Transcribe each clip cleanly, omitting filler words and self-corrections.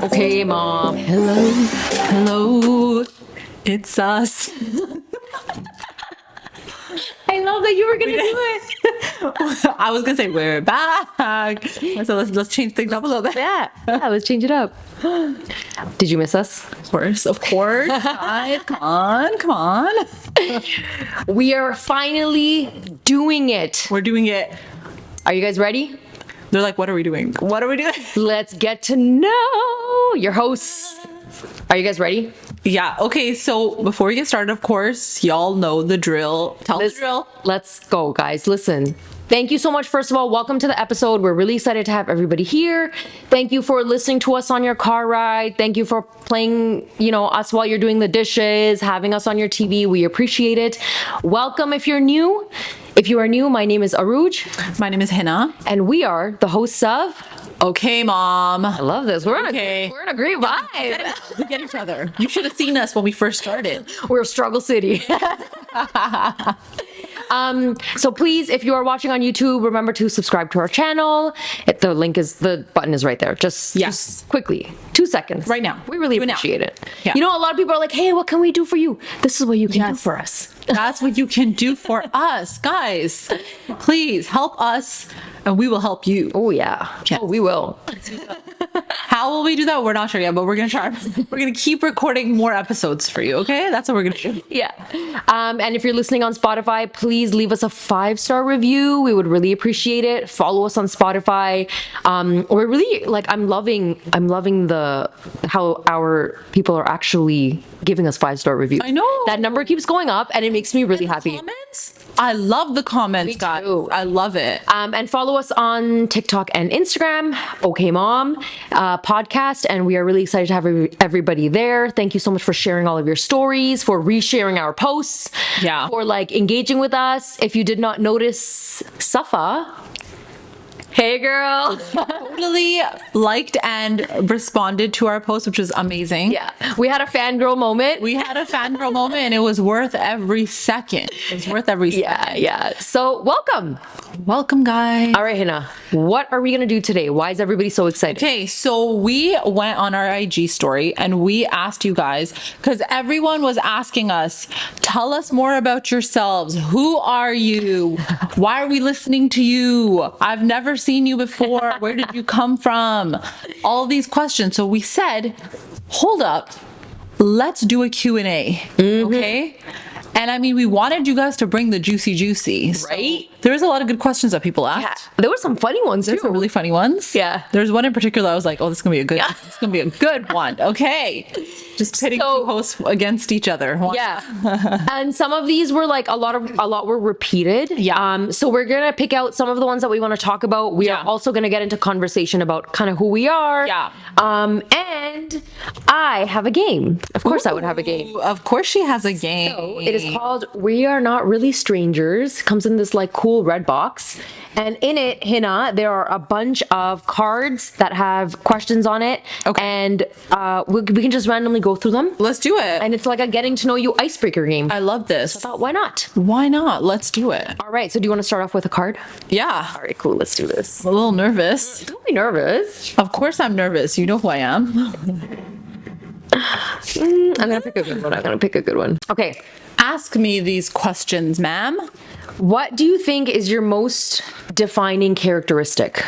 Okay, Mom. Hello. It's us. I love that you were gonna do it. I was gonna say we're back. So let's change things up a little bit. Yeah, let's change it up. Did you miss us? Of course. Guys, come on. We are finally doing it. We're doing it. Are you guys ready? They're like, what are we doing? What are we doing? Let's get to know your hosts. Are you guys ready? Yeah. Okay. So before we get started, of course, y'all know the drill. Tell the drill. Let's go, guys. Listen. Thank you so much. First of all, welcome to the episode. We're really excited to have everybody here. Thank you for listening to us on your car ride. Thank you for playing, us while you're doing the dishes, having us on your TV. We appreciate it. Welcome if you're new. If you are new, my name is Uruje. My name is Hina. And we are the hosts of Okay, Mom. I love this. We're in Okay. a great vibe. We get each other. You should have seen us when we first started. We're Struggle City. So please, if you are watching on YouTube, remember to subscribe to our channel. The button is right there. Just quickly, 2 seconds. Right now. We really Do it now. appreciate it. Yeah. A lot of people are like, hey, what can we do for you? This is what you can do for us. That's what you can do for us, guys. Please help us and we will help you. Oh, yeah. Yes. Oh, we will. How will we do that? We're not sure yet, but we're going to try. We're going to keep recording more episodes for you, okay? That's what we're going to do. Yeah. And if you're listening on Spotify, please leave us a 5-star review. We would really appreciate it. Follow us on Spotify. We're really I'm loving how our people are actually giving us 5-star reviews. I know. That number keeps going up and it makes me really happy. Comments? I love the comments, guys. too. I love it. And follow us on TikTok and Instagram, Okay Mom podcast. And we are really excited to have everybody there. Thank you so much for sharing all of your stories, for resharing our posts, Yeah. for engaging with us. If you did not notice, Safa, hey girl. Totally liked and responded to our post, which was amazing. Yeah, we had a fangirl moment. We had a fangirl moment and it was worth every second. It was worth every second. Yeah. So welcome. Welcome, guys. All right, Hina, what are we going to do today? Why is everybody so excited? Okay, so we went on our IG story and we asked you guys, because everyone was asking us, tell us more about yourselves. Who are you? Why are we listening to you? I've never seen you before. Where did you come from? All these questions. So we said, hold up, let's do a Q&A. Okay? And we wanted you guys to bring the juicy. Right? There was a lot of good questions that people asked. Yeah. There were some funny ones There's too. some really funny ones. Yeah. There's one in particular I was like, oh, this is gonna be a good one. Okay. Just pitting two hosts against each other. Yeah. And some of these were a lot were repeated. Yeah. So we're gonna pick out some of the ones that we want to talk about. We are also gonna get into conversation about kind of who we are. Yeah. And I have a game. Of course I would have a game. Of course she has a game. So it is called We Are Not Really Strangers. Comes in this cool red box. And in it, Hina, there are a bunch of cards that have questions on it. Okay. And we can just randomly go through them. Let's do it. And it's a getting to know you icebreaker game. I love this. Thought, why not? Why not? Let's do it. All right. So do you want to start off with a card? Yeah. All right, cool. Let's do this. I'm a little nervous. Don't be nervous. Of course I'm nervous. You know who I am. I'm going to pick a good one. Okay. Ask me these questions, ma'am. What do you think is your most defining characteristic?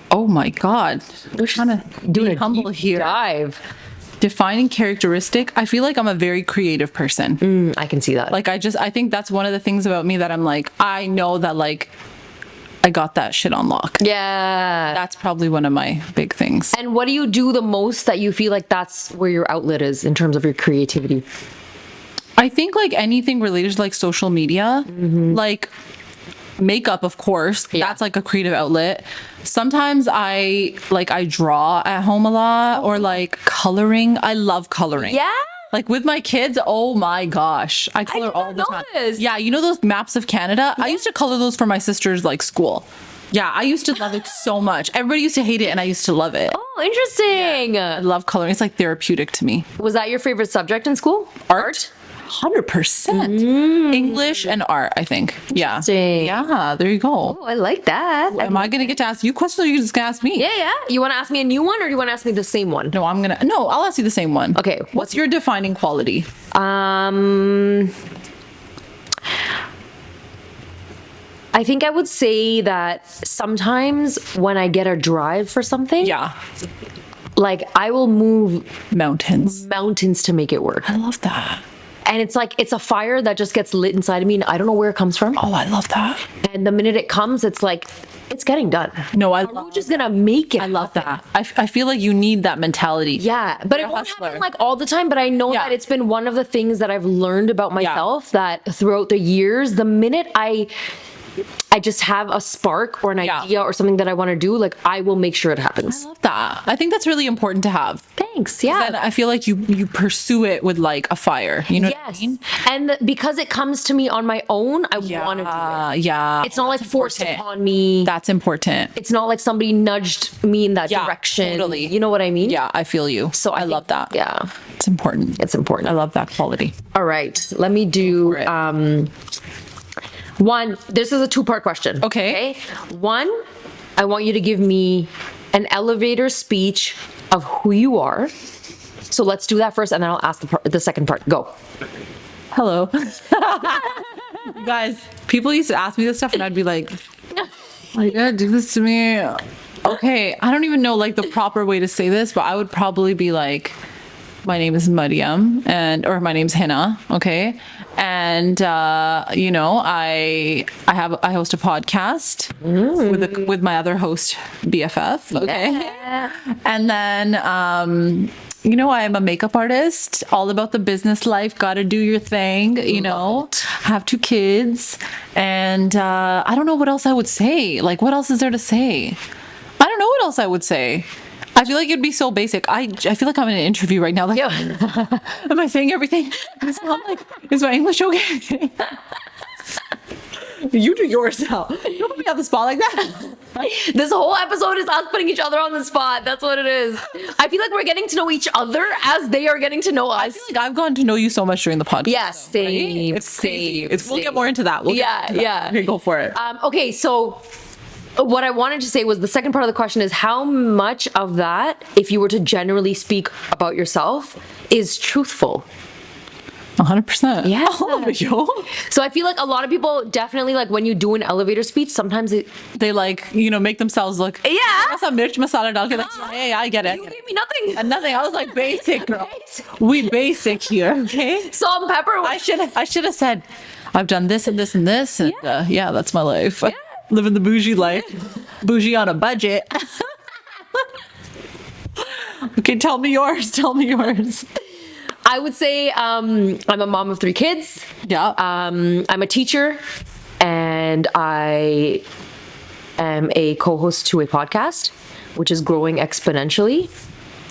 Oh my God. We're trying to be humble here. Dive. Defining characteristic. I feel like I'm a very creative person. I can see that. I think that's one of the things about me that I'm I know that I got that shit on lock. Yeah. That's probably one of my big things. And what do you do the most that you feel like that's where your outlet is in terms of your creativity? I think anything related to social media, makeup, of course. Yeah. That's a creative outlet. Sometimes I draw at home a lot, or coloring. I love coloring. Yeah. With my kids, oh my gosh, I color all the time. Yeah, you know those maps of Canada? Yeah. I used to color those for my sister's school. Yeah, I used to love it so much. Everybody used to hate it and I used to love it. Oh, interesting. I love coloring. It's therapeutic to me. Was that your favorite subject in school? Art? 100%. English and art, I think. Yeah. Interesting. Yeah, there you go. Oh, I like that. Am I going to get to ask you questions or are you just going to ask me? Yeah. You want to ask me a new one or do you want to ask me the same one? No, I'll ask you the same one. Okay. What's your defining quality? I think I would say that sometimes when I get a drive for something, Yeah. like I will move Mountains. mountains to make it work. I love that. And it's like, it's a fire that just gets lit inside of me and I don't know where it comes from. Oh, I love that. And the minute it comes, it's like, it's getting done. No, We're just gonna make it. I love that. I feel like you need that mentality. Yeah, but it won't hustler. happen like all the time. But I know Yeah. that it's been one of the things that I've learned about myself that throughout the years, the minute I just have a spark or an idea or something that I want to do, like I will make sure it happens. I love that. I think that's really important to have. Thanks. Yeah. And I feel like you pursue it with like a fire. You know what I Yes. mean? And because it comes to me on my own, I want to do it. Yeah. It's not like forced important. upon me. That's important. It's not like somebody nudged me in that Yeah, direction. totally. You know what I mean? Yeah, I feel you. So I think- love that. Yeah. It's important. It's important. I love that quality. All right. Let me do for it. one. This is a two-part question. Okay. One, I want you to give me an elevator speech of who you are. So let's do that first, and then I'll ask the second part. Go. Hello. You guys, people used to ask me this stuff and I'd be like, you gotta do this to me. Okay, I don't even know like the proper way to say this, but I would probably be like, my name is Mariam or my name's Hina, okay? And you know, I host a podcast with my other host BFF, okay? Yeah. And then you know, I am a makeup artist, all about the business life, gotta do your thing, you know, have 2 kids. And I don't know what else I would say. Like, what else is there to say? I don't know what else I would say. I feel like it'd be so basic. I feel like I'm in an interview right now. Like, Yeah. am I saying everything? It's not like, is my English okay? You do yours now. Don't put me on the spot like that. This whole episode is us putting each other on the spot. That's what it is. I feel like we're getting to know each other as they are getting to know us. I feel like I've gotten to know you so much during the podcast. Yes, though, right? same, It's crazy. same, We'll get same. more into that. We'll get Yeah, into that. yeah. Okay, go for it. Okay, so what I wanted to say was the second part of the question is how much of that, if you were to generally speak about yourself, is truthful? 100%. Yeah. All of it, yo. So I feel like a lot of people definitely like when you do an elevator speech, sometimes They like, you know, make themselves look. Yeah. That's a mirch masala dal ke like, hey, I get it. you gave me nothing. And nothing. I was like, basic, girl. We basic here, okay? Salt and pepper. I should have said, I've done this and this and this. And yeah, that's my life. Living the bougie life. Bougie on a budget. Okay, tell me yours. Tell me yours. I would say I'm a mom of 3 kids. Yeah. I'm a teacher, and I am a co-host to a podcast, which is growing exponentially.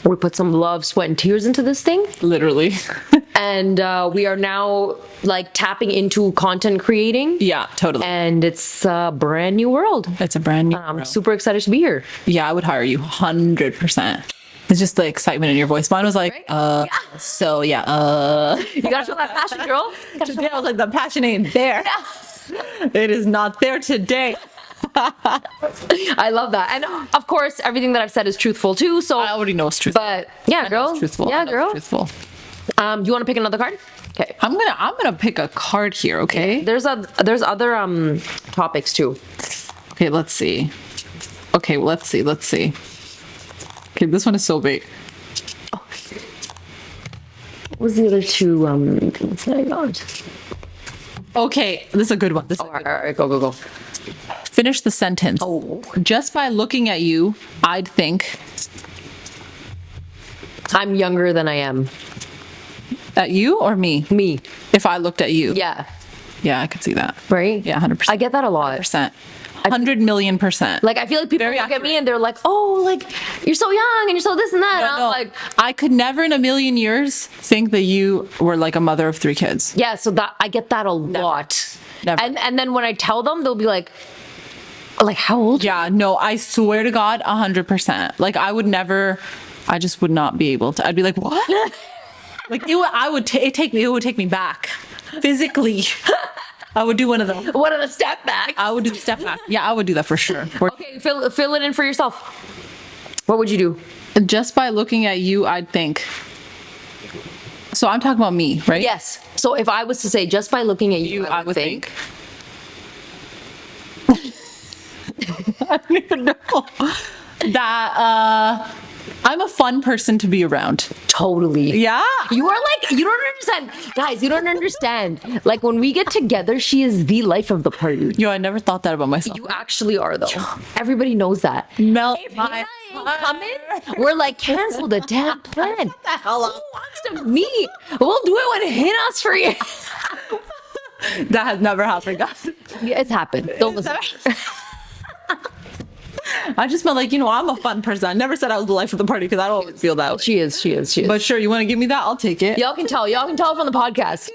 We put some love, sweat, and tears into this thing, Literally. and we are now like tapping into content creating. Yeah, totally. And it's a brand new world. It's a brand new. I'm super excited to be here. Yeah, I would hire you 100%. It's just the excitement in your voice. Mine was like, so yeah, You gotta show that passion, girl. Today I was like, the passion ain't there. It is not there today. I love that, and of course, everything that I've said is truthful too. So, I already know it's truthful. but yeah, girl. It's truthful. Yeah, I know it's girl. truthful. Do you want to pick another card? Okay. I'm gonna pick a card here, okay? There's other topics too. Okay, let's see. Okay, let's see. Okay, this one is so big. What was the other two things that I got? Okay, this is a good one. This is All right, go. Finish the sentence. Oh. Just by looking at you, I'd think I'm younger than I am. at you or me. Me. If I looked at you. Yeah. Yeah, I could see that. Right? Yeah, 100%. I get that a lot. 100,000,000%. Like, I feel like people Very look at me and they're like, oh, like, you're so young and you're so this and that. And I'm like, I could never in a million years think that you were like a mother of 3 kids. yeah, so that I get that a lot. Never. And then when I tell them, they'll be like, how old? Yeah, no, I swear to God, 100%. Like I just would not be able to. I'd be like, what? Like it would take me back physically. I would do one of them. What are the step backs? I would do the step back. Yeah, I would do that for sure. Okay, fill it in for yourself. What would you do? Just by looking at you, I'd think. So I'm talking about me, right? Yes. So if I was to say just by looking at you, I would think. I don't even know that I'm a fun person to be around. Totally. Yeah. You are like, you don't understand. Guys, you don't understand. Like when we get together, she is the life of the party. Yo, I never thought that about myself. You actually are though. Everybody knows that. Melt If my Hina ain't coming, we're like, cancel the damn plan. the hell up. Who wants to meet? We'll do it when Hina's free. That has never happened, guys. Yeah, it's happened. Don't listen. I just felt like, I'm a fun person. I never said I was the life of the party because I don't feel that way. She is. But sure, you want to give me that? I'll take it. Y'all can tell from the podcast.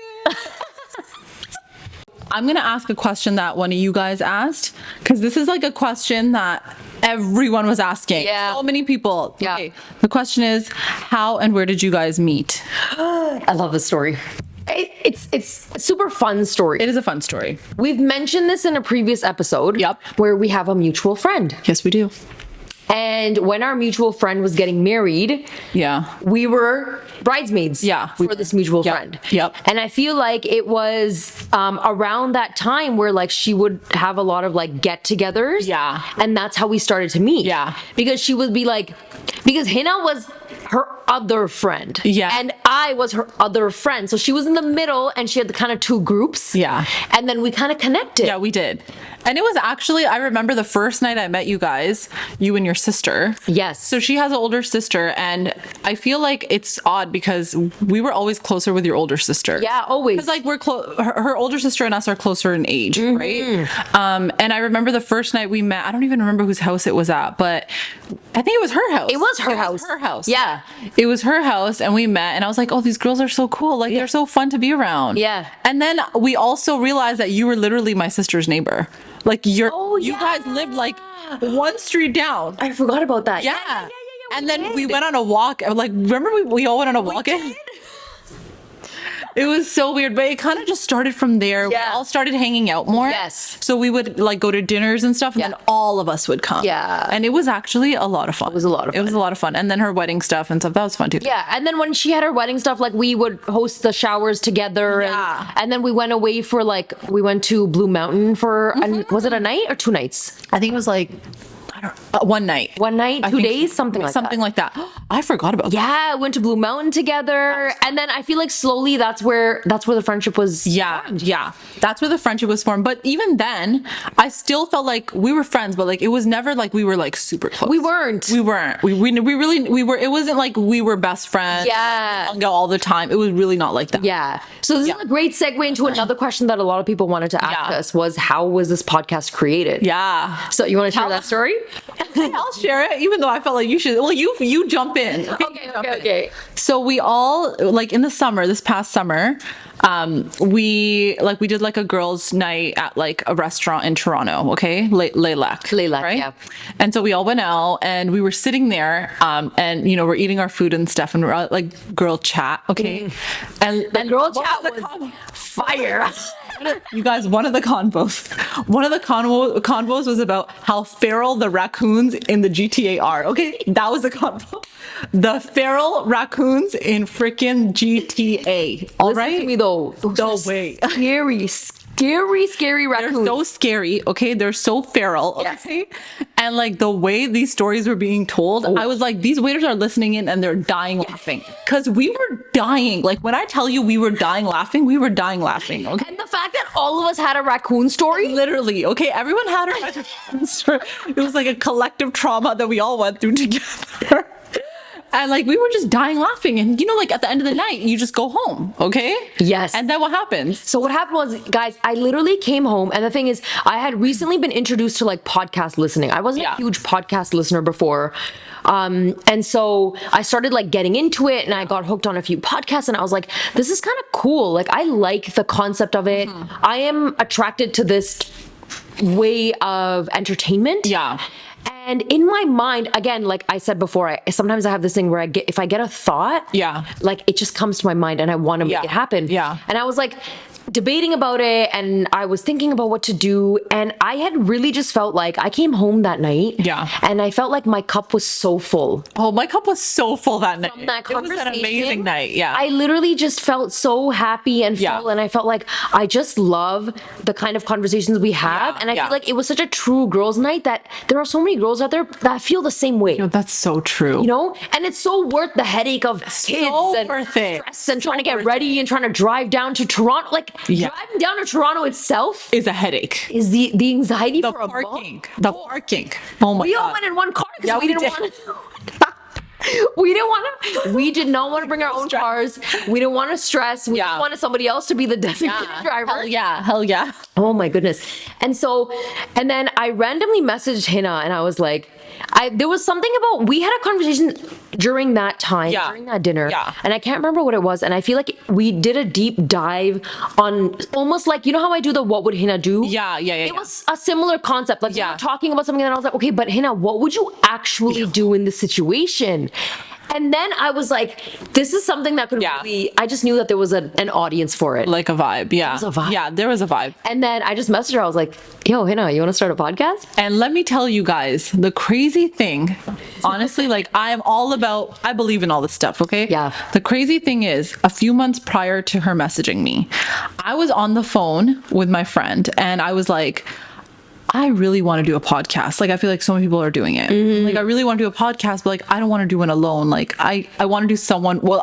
I'm going to ask a question that one of you guys asked because this is like a question that everyone was asking. Yeah. So many people. Yeah. Okay. The question is, how and where did you guys meet? I love this story. It's a super fun story. It is a fun story. We've mentioned this in a previous episode. Yep. Where we have a mutual friend. Yes, we do. And when our mutual friend was getting married, Yeah. we were bridesmaids for this mutual friend. Yep. And I feel like it was around that time where like she would have a lot of like get-togethers. Yeah. And that's how we started to meet. Yeah. Because she would be like, because Hina was her other friend. Yeah. And I was her other friend. So she was in the middle and she had the kind of two groups. Yeah. And then we kind of connected. Yeah, we did. And it was actually, I remember the first night I met you guys, you and your sister. Yes. So she has an older sister, and I feel like it's odd because we were always closer with your older sister. Yeah, always. Because like we're her older sister and us are closer in age, right? And I remember the first night we met, I don't even remember whose house it was at, but I think it was her house. It was her house. Her house. Yeah. It was her house, and we met, and I was like, oh, these girls are so cool. Like, they're so fun to be around. Yeah. And then we also realized that you were literally my sister's neighbor. Like, you guys lived like one street down. I forgot about that. Yeah. And then we went on a walk. Like, remember we all went on a walk? It was so weird, but it kind of just started from there. Yeah. We all started hanging out more. Yes. So we would like go to dinners and stuff, and then all of us would come. Yeah. And it was actually a lot of fun. It was a lot of fun. It was a lot of fun. And then her wedding stuff and stuff, that was fun too. Yeah, and then when she had her wedding stuff, like we would host the showers together, Yeah. and then we went away for like we went to Blue Mountain for was it a night or 2 nights? I think it was like, one night. 1 night, I 2 think days, something like that. I forgot about that. Yeah, went to Blue Mountain together, and then I feel like slowly that's where the friendship was. Yeah. That's where the friendship was formed. But even then, I still felt like we were friends, but like it was never like we were like super close. We weren't. We were. It wasn't like we were best friends. Yeah. Hung out all the time. It was really not like that. Yeah. So this is a great segue into another question that a lot of people wanted to ask us was how was this podcast created? Yeah. So you want to share that story? I'll share it, even though I felt like you should. Well, you jump in. Okay. So we all like in the summer, this past summer, we did like a girls' night at like a restaurant in Toronto. Okay, Lilac, right? Yeah. And so we all went out and we were sitting there, and we're eating our food and stuff, and we're all, like girl chat. Okay, and The girl chat was fire. You guys, one of the convos was about how feral the raccoons in the GTA are. Okay, that was the convo. The feral raccoons in freaking GTA. All Listen right, to me though. No way. Scary They're raccoons. so scary. Okay, they're so feral. Okay, and like the way these stories were being told, I was like, these waiters are listening in and they're dying laughing because we were dying. Like when I tell you we were dying laughing, we were dying laughing. Okay. And the fact that all of us had a raccoon story. Literally, okay, everyone had a it was like a collective trauma that we all went through together. And like we were just dying laughing, and like at the end of the night you just go home, okay? Yes. And then what happens? So what happened was, guys, I literally came home, and the thing is, I had recently been introduced to like podcast listening. I wasn't a huge podcast listener before. And so I started like getting into it, and I got hooked on a few podcasts, and I was like, this is kind of cool. Like I like the concept of it. I am attracted to this way of entertainment. Yeah. And in my mind, again, like I said before, sometimes I have this thing where if I get a thought, Yeah. like it just comes to my mind and I want to make it happen. Yeah. And I was like debating about it, and I was thinking about what to do, and I had really just felt like I came home that night, and I felt like my cup was so full. Oh, my cup was so full that night. From that It was an conversation, amazing night. Yeah. I literally just felt so happy and full, and I felt like I just love the kind of conversations we have, and I feel like it was such a true girls' night that there are so many girls out there that feel the same way. That's so true. You know, and it's so worth the headache of kids and worth it. stress and trying to get ready and trying to drive down to Toronto. Like driving down to Toronto itself is a headache. Is the anxiety the for parking. The parking. Oh my god. We all went in one car because we didn't want to. We did not want to bring our own cars. We didn't want to stress. We just wanted somebody else to be the designated driver. Hell yeah. Oh my goodness. And then I randomly messaged Hina and I was like, there was something about, we had a conversation during that time, during that dinner, and I can't remember what it was, and I feel like we did a deep dive on almost like, you know how I do the what would Hina do? It was a similar concept, like we were talking about something and I was like, okay, but Hina, what would you actually do in this situation? And then I was like, this is something that could really, I just knew that there was an audience for it. Like a vibe, There was a vibe. Yeah, there was a vibe. And then I just messaged her, I was like, yo, Hina, you want to start a podcast? And let me tell you guys, the crazy thing, honestly, like I believe in all this stuff, okay? Yeah. The crazy thing is, a few months prior to her messaging me, I was on the phone with my friend and I was like, I really want to do a podcast. Like, I feel like so many people are doing it. Like, I really want to do a podcast, but like, I don't want to do it alone. Like, I want to do a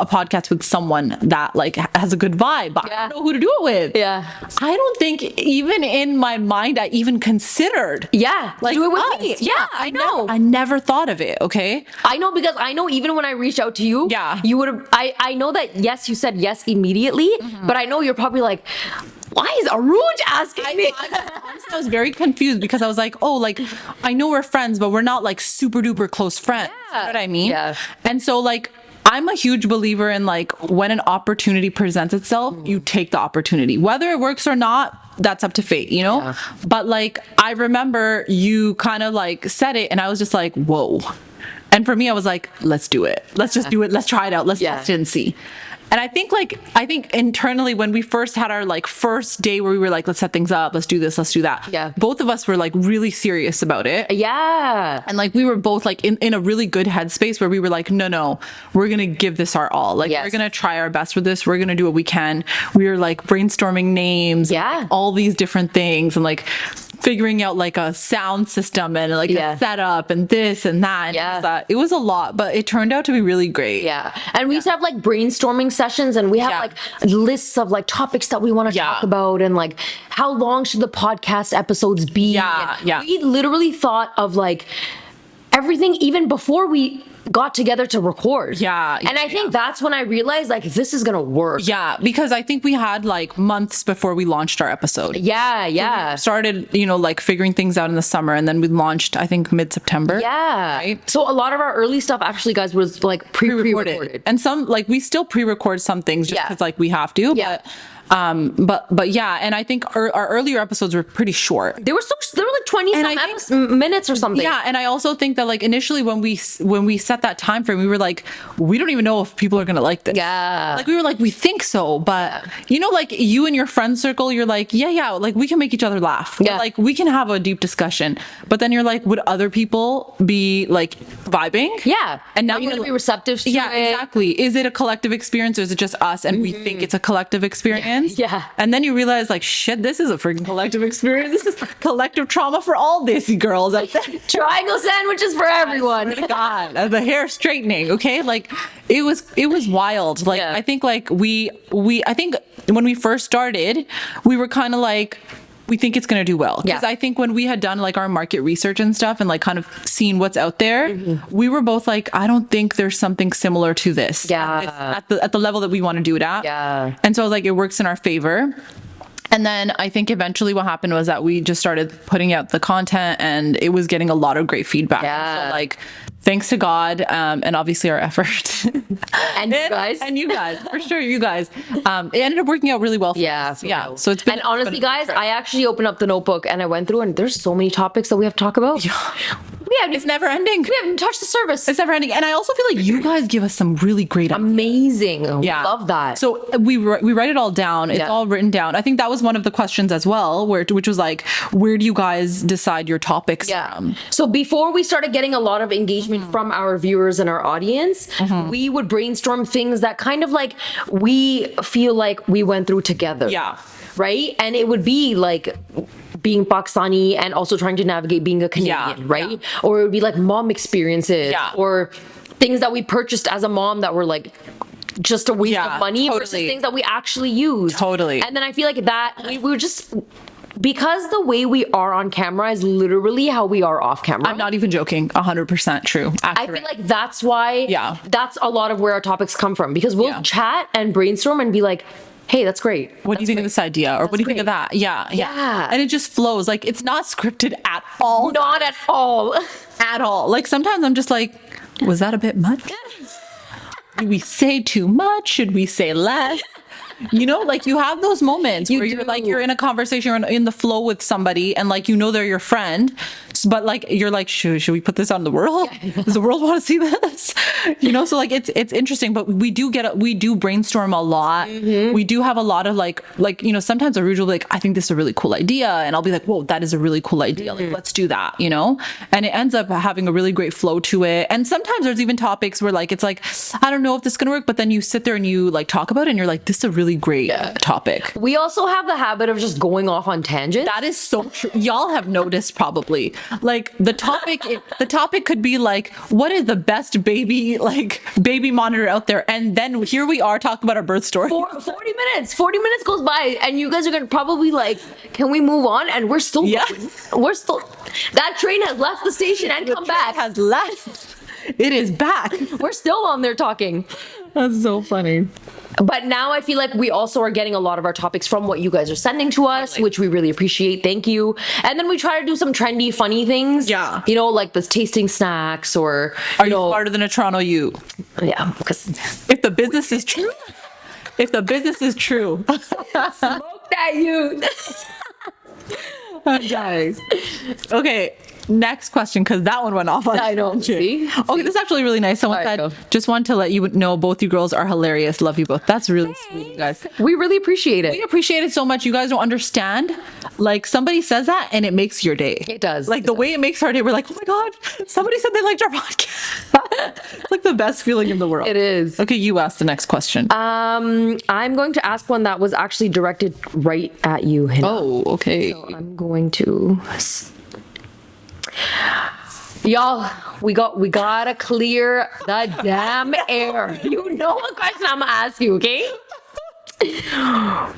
podcast with someone that like has a good vibe, but I don't know who to do it with. Yeah. I don't think even in my mind, I even considered. Like, do it with me. Yeah, I know. I never thought of it. Okay. I know, because I know even when I reached out to you, you would have, I know that yes, you said yes immediately, but I know you're probably like, why is Uruje asking me? Honestly, I was very confused because I was like, oh, like, I know we're friends, but we're not like super duper close friends. You know what I mean? Yeah. And so like, I'm a huge believer in like, when an opportunity presents itself, you take the opportunity. Whether it works or not, that's up to fate, you know? But like, I remember you kind of like said it and I was just like, whoa. And for me, I was like, let's do it. Let's just do it. Let's try it out. Let's test it and see. And I think internally when we first had our like first day where we were like, let's set things up, let's do this, let's do that. Both of us were like really serious about it. And like we were both like in a really good headspace where we were like, no, we're going to give this our all. Like we're going to try our best with this. We're going to do what we can. We were like brainstorming names, all these different things and like figuring out like a sound system and like a setup and this and that. And it was a lot, but it turned out to be really great. And we used to have like brainstorming sessions and we have like lists of like topics that we want to talk about and like how long should the podcast episodes be. We literally thought of like everything even before we got together to record. And I think that's when I realized like this is gonna work. Because I think we had like months before we launched our episode. So we started, you know, like figuring things out in the summer and then we launched, I think mid-September. Right? So a lot of our early stuff actually, guys, was like pre-recorded. And some like we still pre-record some things just because like we have to. But yeah, and I think our earlier episodes were pretty short. They were like 20 minutes or something. And I also think that like initially when we set that time frame, we were like, we don't even know if people are gonna like this. Like we were like, we think so, but you know, like you and your friend circle, you're like, like we can make each other laugh. Like we can have a deep discussion. But then you're like, would other people be like vibing? And now you're gonna be receptive to it. Exactly. Is it a collective experience or is it just us and we think it's a collective experience? And then you realize like, shit, this is a freaking collective experience. This is collective trauma for all Desi girls. Triangle sandwiches for everyone. God, the hair straightening. Okay. Like it was wild. Like, I think like I think when we first started, we were kind of like, we think it's going to do well. Because I think when we had done like our market research and stuff and like kind of seen what's out there, we were both like, I don't think there's something similar to this at the level that we want to do it at. And so I was like, it works in our favor. And then I think eventually what happened was that we just started putting out the content and it was getting a lot of great feedback. So like, thanks to God, and obviously our effort. And you guys, for sure, you guys. It ended up working out really well for us. So it's been. And honestly, guys, I actually opened up the notebook and I went through and there's so many topics that we have to talk about. It's never ending. We haven't touched the surface. It's never ending. And I also feel like you guys give us some really great ideas. Amazing. Yeah. Love that. So we write it all down. It's Yeah. all written down. I think that was one of the questions as well, which was like, where do you guys decide your topics from? So before we started getting a lot of engagement from our viewers and our audience, we would brainstorm things that kind of like we feel like we went through together. Yeah. Right? And it would be like being Pakistani and also trying to navigate being a Canadian, Yeah, right? yeah. Or it would be like mom experiences Yeah. or things that we purchased as a mom that were like just a waste Yeah, of money versus totally. things that we actually used. Totally. And then I feel like that we were just because the way we are on camera is literally how we are off camera. I'm not even joking. 100% true. I Accurate. feel like that's why Yeah. that's a lot of where our topics come from because we'll Yeah. chat and brainstorm and be like, hey, that's great. What do you think of this idea? Or what do you think of that? Yeah, Yeah. And it just flows. Like, it's not scripted at all. Not at all. At all. Like, sometimes I'm just like, was that a bit much? Did we say too much? Should we say less? You know, like you have those moments where you're do. like, you're in a conversation, you're in the flow with somebody and like, you know, they're your friend, but like, you're like, should we put this on the world? Does the world want to see this? You know? So like, it's interesting, but we do brainstorm a lot. We do have a lot of like, you know, sometimes Uruje will be like, I think this is a really cool idea. And I'll be like, whoa, that is a really cool idea. Like, let's do that, you know? And it ends up having a really great flow to it. And sometimes there's even topics where like, it's like, I don't know if this is going to work, but then you sit there and you like talk about it and you're like, this is a really great topic. We also have the habit of just going off on tangents. That is so true. Y'all have noticed probably. Like the topic could be like, what is the best baby monitor out there? And then here we are talking about our birth story. 40 minutes goes by and you guys are gonna probably like, can we move on? And we're still that train has left the station and come back. Has left. It is back. We're still on there talking. That's so funny. But now I feel like we also are getting a lot of our topics from what you guys are sending to us, which we really appreciate. Thank you. And then we try to do some trendy, funny things. Yeah. You know, like the tasting snacks or, Are you smarter than a Toronto you? yeah, because If the business is true. If the business is true. smoke that you. Guys. Okay. Next question, because that one went off on I know. See? Okay, this is actually really nice. Someone All right, said, go. just want to let you know both you girls are hilarious. Love you both. That's really sweet, you guys. We really appreciate We it. appreciate it so much. You guys don't understand. Like somebody says that and it makes your day. It does. Like the way it makes our day, we're like, oh my God, somebody said they liked our podcast. It's like the best feeling in the world. It is. Okay, you ask the next question. I'm going to ask one that was actually directed right at you, Hina. Oh, okay. I'm going to. Y'all, we gotta clear the damn air. You know what question I'm gonna ask you, okay?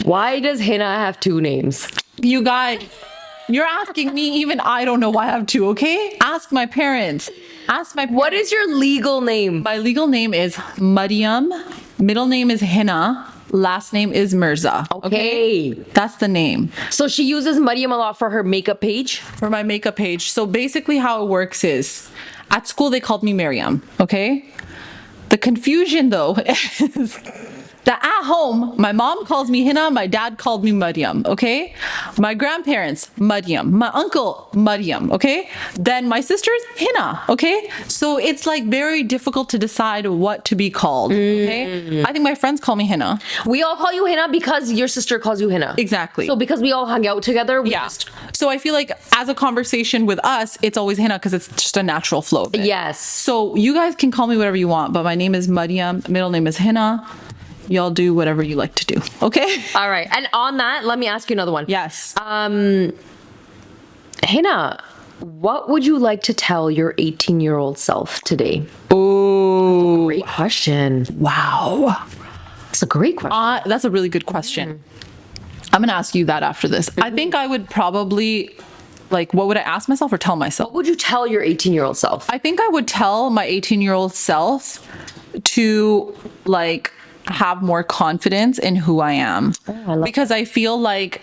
Why does Hina have two names? You guys, you're asking me, even I don't know why I have two, okay? Ask my parents. What is your legal name? My legal name is Mariam. Middle name is Hina. Last name is Mirza. Okay. That's the name So she uses Mariam a lot for her makeup page. for my makeup page. So basically how it works is at school they called me Mariam, okay? The confusion though is that at home, my mom calls me Hina, my dad called me Mariam, okay? My grandparents, Mariam. My uncle, Mariam, okay? Then my sister's Hina, okay? So it's like very difficult to decide what to be called, okay? I think my friends call me Hina. We all call you Hina because your sister calls you Hina. Exactly. So because we all hung out together, we Yeah. just So I feel like as a conversation with us, it's always Hina because it's just a natural flow of it. yes. So you guys can call me whatever you want, but my name is Mariam, middle name is Hina. Y'all do whatever you like to do, okay? All right. And on that, let me ask you another one. Yes. Hina, what would you like to tell your 18-year-old self today? Oh, Great question. wow. It's a great question. That's a really good question. I'm going to ask you that after this. I think I would probably, like, what would I ask myself or tell myself? What would you tell your 18-year-old self? I think I would tell my 18-year-old self to, like, have more confidence in who I am. Because I feel like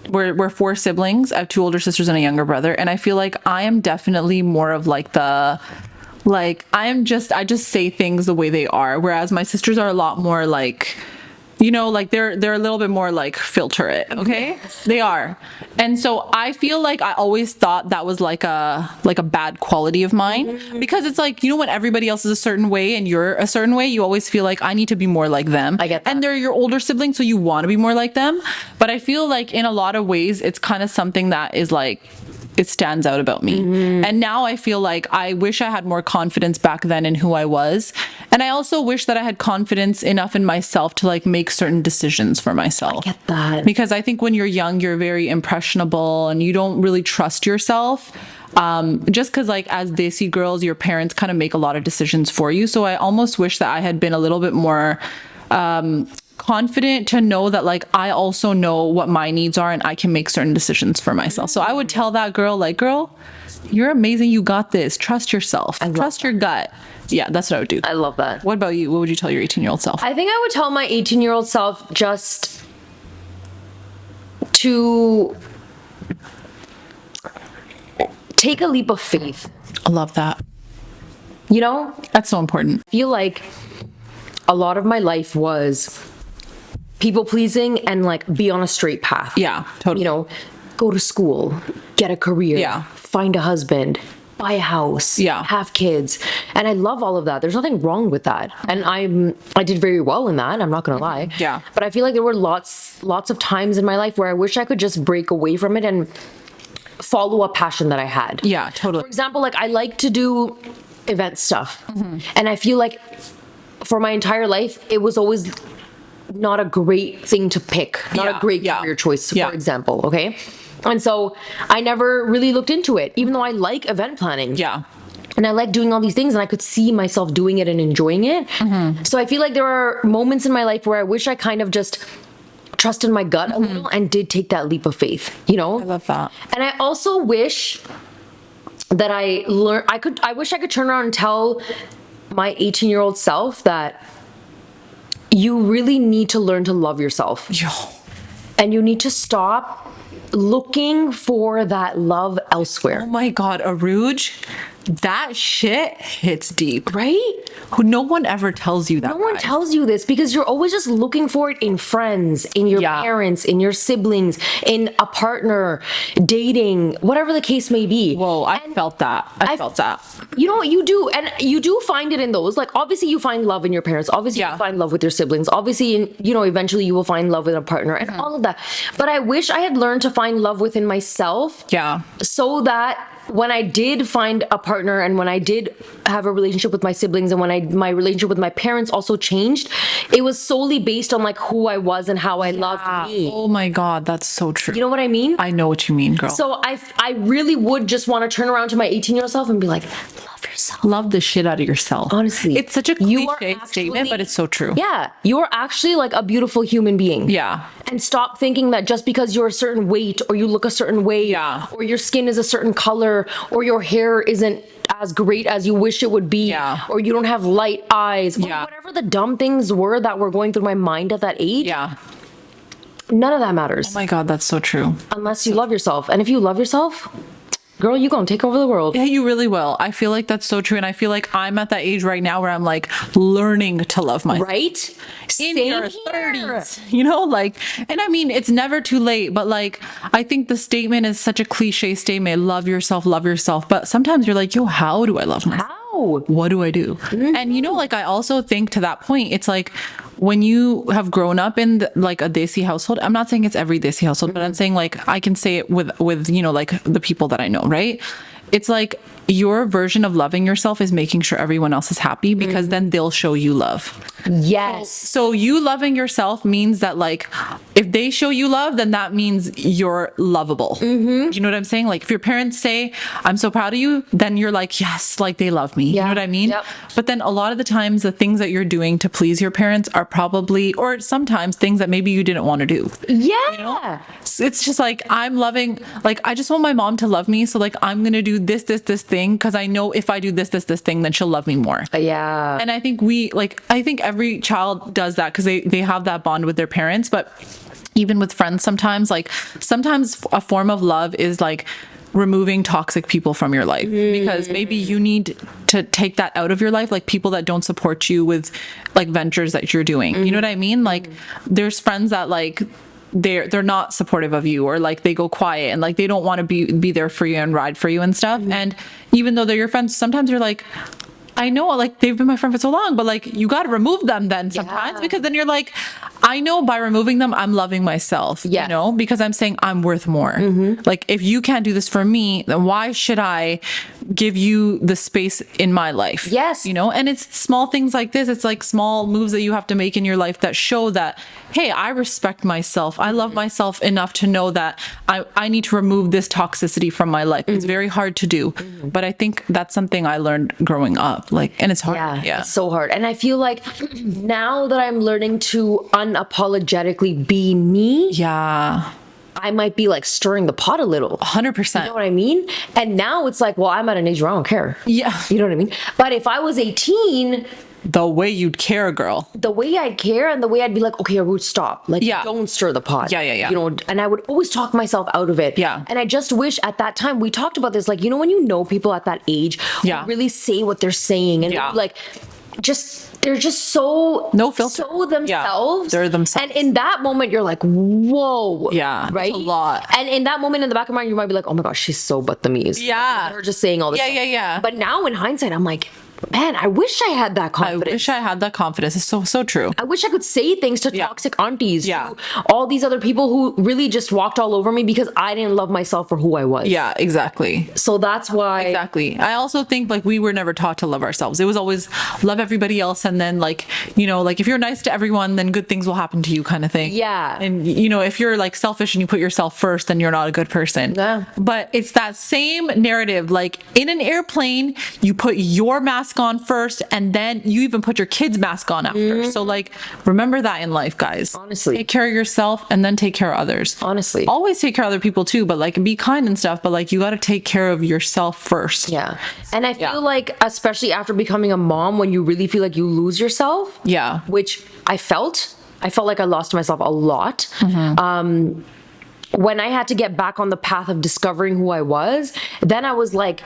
we're four siblings. I have two older sisters and a younger brother. And I feel like I am definitely more of like I just say things the way they are. Whereas my sisters are a lot more like you know, like they're a little bit more like filter it, okay? They are. And so I feel like I always thought that was like a bad quality of mine, because it's like, you know, when everybody else is a certain way and you're a certain way, you always feel like I need to be more like them. I get that. And they're your older siblings, so you want to be more like them. But I feel like in a lot of ways it's kind of something that is like, it stands out about me. And now I feel like I wish I had more confidence back then in who I was. And I also wish that I had confidence enough in myself to like make certain decisions for myself. I get that. Because I think when you're young, you're very impressionable and you don't really trust yourself. Just because like as Desi girls, your parents kind of make a lot of decisions for you. So I almost wish that I had been a little bit more confident to know that like I also know what my needs are and I can make certain decisions for myself. So I would tell that girl, like, girl, you're amazing, you got this, trust yourself, trust your gut. Yeah, that's what I would do. I love that. What about you? What would you tell your 18-year-old self? I think I would tell my 18-year-old self just to take a leap of faith. I love that. You know, That's so important. I feel like a lot of my life was people pleasing and like be on a straight path. Yeah, totally. You know, go to school, get a career, Yeah. find a husband, buy a house, Yeah. have kids. And I love all of that. There's nothing wrong with that. And I did very well in that, I'm not gonna lie. Yeah. But I feel like there were lots of times in my life where I wish I could just break away from it and follow a passion that I had. Yeah, totally. For example, like I like to do event stuff. And I feel like for my entire life, it was always not a great thing to pick, not a great career choice, for example, okay? And so I never really looked into it, even though I like event planning. Yeah. And I like doing all these things and I could see myself doing it and enjoying it. So I feel like there are moments in my life where I wish I kind of just trusted my gut a little and did take that leap of faith, you know? I love that. And I also wish that I wish I could turn around and tell my 18-year-old self that you really need to learn to love yourself. Yo. And you need to stop looking for that love elsewhere. Oh my God, Aruj, that shit hits deep. Right? No one ever tells you that. No one guys. tells you this because you're always just looking for it in friends, in your parents, in your siblings, in a partner, dating, whatever the case may be. Whoa, I felt that. I felt that. You know what you do, and you do find it in those. Like, obviously, you find love in your parents. Obviously, you find love with your siblings. Obviously, you know, eventually you will find love with a partner and all of that. But I wish I had learned to find love within myself. Yeah. So that when I did find a partner and when I did have a relationship with my siblings and when my relationship with my parents also changed, it was solely based on like who I was and how I loved me. Oh my God, that's so true. You know what I mean? I know what you mean, girl. So I really would just want to turn around to my 18-year-old self and be like, love yourself. Love the shit out of yourself. Honestly. It's such a You are cliche actually- statement, but it's so true. Yeah, you're actually like a beautiful human being. Yeah. And stop thinking that just because you're a certain weight or you look a certain way or your skin is a certain color or your hair isn't as great as you wish it would be or you don't have light eyes or whatever the dumb things were that were going through my mind at that age. Yeah. None of that matters. Oh my God, that's so true. Unless you love yourself. And if you love yourself, girl, you gonna take over the world. Yeah, you really will. I feel like that's so true. And I feel like I'm at that age right now where I'm like learning to love myself. Right? In Same your here. 30s, you know, like, and I mean, it's never too late, but like, I think the statement is such a cliche statement, love yourself, but sometimes you're like, yo, how do I love myself? How? What do I do? And you know, like, I also think to that point, it's like, when you have grown up in like a Desi household, I'm not saying it's every Desi household, but I'm saying like, I can say it with, you know, like the people that I know, right? It's like your version of loving yourself is making sure everyone else is happy because then they'll show you love. Yes. So you loving yourself means that like, if they show you love, then that means you're lovable. You know what I'm saying? Like if your parents say, I'm so proud of you, then you're like, yes, like they love me. You know what I mean? Yep. But then a lot of the times the things that you're doing to please your parents are probably, or sometimes things that maybe you didn't want to do. Yeah. You know? It's just like, I'm loving, like, I just want my mom to love me. So like, I'm going to do this thing. Cause I know if I do this thing, then she'll love me more. Yeah. And I think I think every child does that because they have that bond with their parents. But even with friends, sometimes a form of love is like removing toxic people from your life, because maybe you need to take that out of your life, like people that don't support you with like ventures that you're doing. You know what I mean? Like there's friends that like they're not supportive of you, or like they go quiet and like they don't want to be there for you and ride for you and stuff. And even though they're your friends, sometimes you're like, I know like they've been my friend for so long, but like you got to remove them then sometimes, because then you're like, I know by removing them, I'm loving myself, you know, because I'm saying I'm worth more. Like if you can't do this for me, then why should I give you the space in my life? Yes. You know, and it's small things like this. It's like small moves that you have to make in your life that show that, hey, I respect myself. I love myself enough to know that I need to remove this toxicity from my life. It's very hard to do, but I think that's something I learned growing up. Like, and it's hard. Yeah. It's so hard. And I feel like now that I'm learning to unapologetically be me, I might be like stirring the pot a little. 100%. You know what I mean? And now it's like, well, I'm at an age where I don't care. Yeah. You know what I mean? But if I was 18, the way you'd care, girl. the way I'd care and the way I'd be like, okay, I would stop. Like, don't stir the pot. Yeah. You know, and I would always talk myself out of it. Yeah. And I just wish at that time, we talked about this, like, you know, when you know people at that age who really say what they're saying and like, they're just so no filter, so themselves. They're themselves. And in that moment, you're like, whoa. It's Right? a lot. And in that moment, in the back of my mind, you might be like, oh my gosh, she's so Vietnamese. Her just saying all this stuff. Yeah. But now in hindsight, I'm like, man, I wish I had that confidence. I wish I had that confidence. It's so true. I wish I could say things to toxic aunties, to all these other people who really just walked all over me because I didn't love myself for who I was. Yeah, exactly. So that's why. Exactly. I also think like we were never taught to love ourselves. It was always love everybody else, and then like, you know, like if you're nice to everyone, then good things will happen to you, kind of thing. Yeah. And you know, if you're like selfish and you put yourself first, then you're not a good person. Yeah. But it's that same narrative. Like in an airplane, you put your mask on first, and then you even put your kid's mask on after. So like, remember that in life, guys. Honestly. Take care of yourself and then take care of others. Honestly. Always take care of other people too, but like be kind and stuff, but like you got to take care of yourself first. Yeah. And I feel like, especially after becoming a mom, when you really feel like you lose yourself. Yeah. Which I felt like I lost myself a lot. When I had to get back on the path of discovering who I was, then I was like,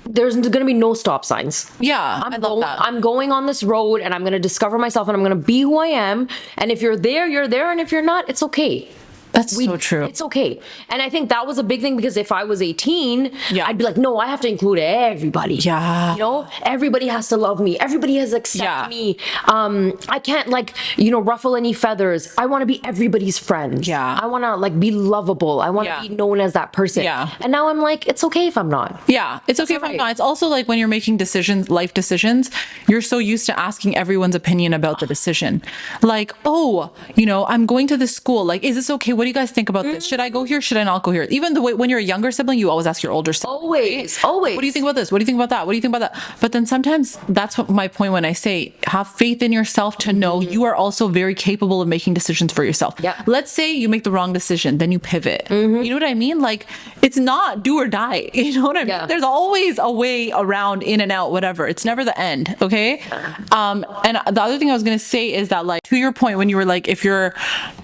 there's going to be no stop signs. Yeah, I love that. I'm going on this road and I'm going to discover myself and I'm going to be who I am. And if you're there, you're there. And if you're not, it's okay. That's so true. It's okay. And I think that was a big thing, because if I was 18, Yeah. I'd be like, no, I have to include everybody. Yeah. You know, everybody has to love me. Everybody has to accept Yeah. me. I can't like, you know, ruffle any feathers. I want to be everybody's friend. Yeah. I want to like be lovable. I want to Yeah. be known as that person. Yeah. And now I'm like, it's okay if I'm not. Yeah, it's okay if I'm alright. not. It's also like when you're making decisions, life decisions, you're so used to asking everyone's opinion about the decision. Like, oh, you know, I'm going to this school. Like, is this okay? What do you guys think about this? Should I go here? Should I not go here? Even the way when you're a younger sibling, you always ask your older sibling. Always. What do you think about this? What do you think about that? What do you think about that? But then sometimes that's what my point when I say have faith in yourself to know you are also very capable of making decisions for yourself. Yeah. Let's say you make the wrong decision, then you pivot. You know what I mean? Like it's not do or die. You know what I mean? Yeah. There's always a way around, in and out, whatever. It's never the end. Okay. And the other thing I was gonna say is that, like, to your point when you were like, if you're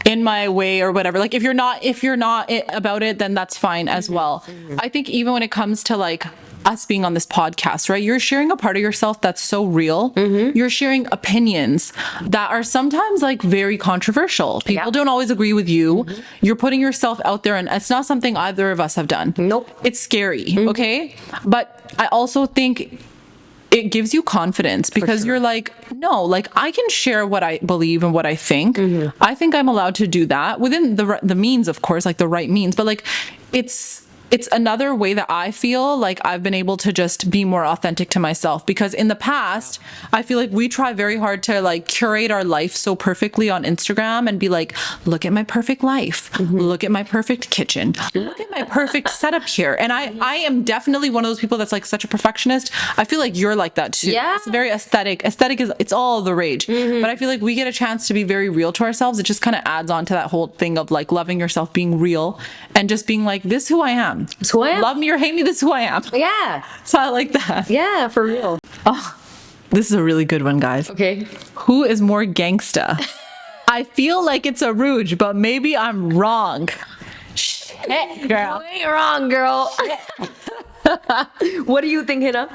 in my way or whatever, like if you're not about it, then that's fine as well. I think even when it comes to like us being on this podcast, right? You're sharing a part of yourself that's so real. You're sharing opinions that are sometimes like very controversial. People don't always agree with you. You're putting yourself out there, and it's not something either of us have done. Nope. It's scary. Okay. But I also think it gives you confidence, because you're like, no, like I can share what I believe and what I think. I think I'm allowed to do that within the means, of course, like the right means. But like, it's another way that I feel like I've been able to just be more authentic to myself, because in the past, I feel like we try very hard to like curate our life so perfectly on Instagram and be like, look at my perfect life. Look at my perfect kitchen. Look at my perfect setup here. And I am definitely one of those people that's like such a perfectionist. I feel like you're like that too. Yeah. It's very aesthetic. Aesthetic it's all the rage. But I feel like we get a chance to be very real to ourselves. It just kind of adds on to that whole thing of like loving yourself, being real, and just being like, this is who I am. It's who I am. Love me or hate me, this is who I am. Yeah. So I like that. Yeah, for real. Oh, this is a really good one, guys. Okay. Who is more gangsta? I feel like it's a Rouge, but maybe I'm wrong. Shit. Hey, girl. You ain't wrong, girl. What do you think, Hina?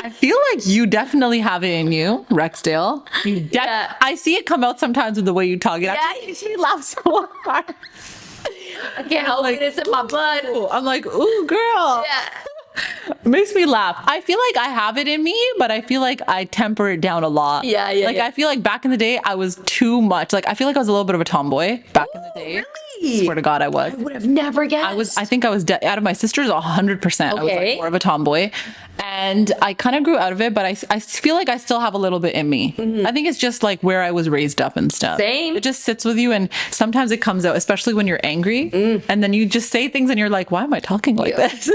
I feel like you definitely have it in you, Rexdale. Yeah. I see it come out sometimes with the way you talk. It actually makes me laugh so hard. I can't help it. It's in my blood. I'm like, ooh, girl. Yeah. It makes me laugh. I feel like I have it in me, but I feel like I temper it down a lot. Yeah. Like, I feel like back in the day, I was too much. Like, I feel like I was a little bit of a tomboy back in the day. Really? Swear to God, I was. I would have never guessed. I think I was out of my sisters 100%. I was Okay. like more of a tomboy, and I kind of grew out of it, but I feel like I still have a little bit in me. I think it's just like where I was raised up and stuff. Same. It just sits with you, and sometimes it comes out, especially when you're angry, and then you just say things, and you're like, "Why am I talking like this?"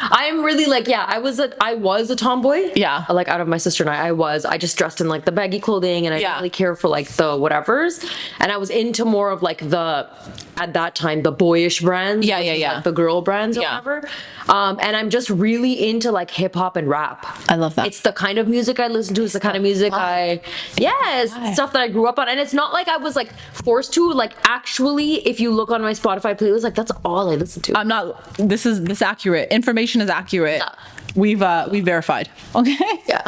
I'm really like, yeah, I was a tomboy. Yeah. Like out of my sister and I just dressed in like the baggy clothing and I didn't really care for like the whatevers. And I was into more of like at that time, the boyish brands. Yeah. Like the girl brands or whatever. And I'm just really into like hip hop and rap. I love that. It's the kind of music I listen to. It's the kind of music stuff that I grew up on. And it's not like I was like forced to, like actually, if you look on my Spotify playlist, like that's all I listen to. I'm not. This is accurate. Information is accurate. Yeah. We've verified. Okay. Yeah.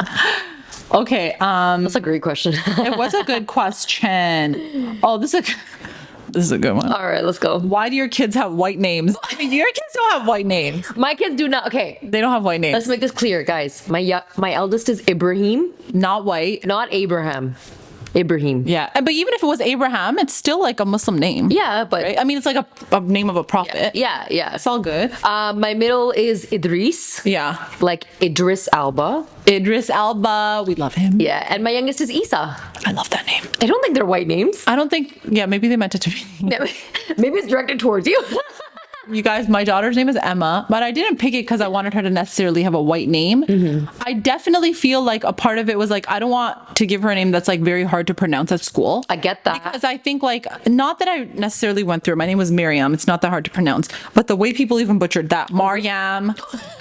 Okay. That's a great question. It was a good question. Oh, this is a good one. All right, let's go. Why do your kids have white names? I mean, your kids don't have white names. My kids do not. Okay, They don't have white names. let's make this clear, guys. My eldest is Ibrahim, Not white. not Abraham. Ibrahim. Yeah. But even if it was Abraham, it's still like a Muslim name. Yeah, but Right? I mean, it's like a name of a prophet. yeah. It's all good. My middle is Idris, Yeah. like Idris Alba. Idris Elba. We love him. Yeah, and my youngest is Isa. I love that name. I don't think they're white names. I don't think, yeah, maybe they meant it to be. Maybe it's directed towards you. You guys, my daughter's name is Emma, but I didn't pick it because I wanted her to necessarily have a white name. I definitely feel like a part of it was like, I don't want to give her a name that's like very hard to pronounce at school. I get that. Because I think like, not that I necessarily went through it. My name was Miriam. It's not that hard to pronounce, but the way people even butchered that, Mariam,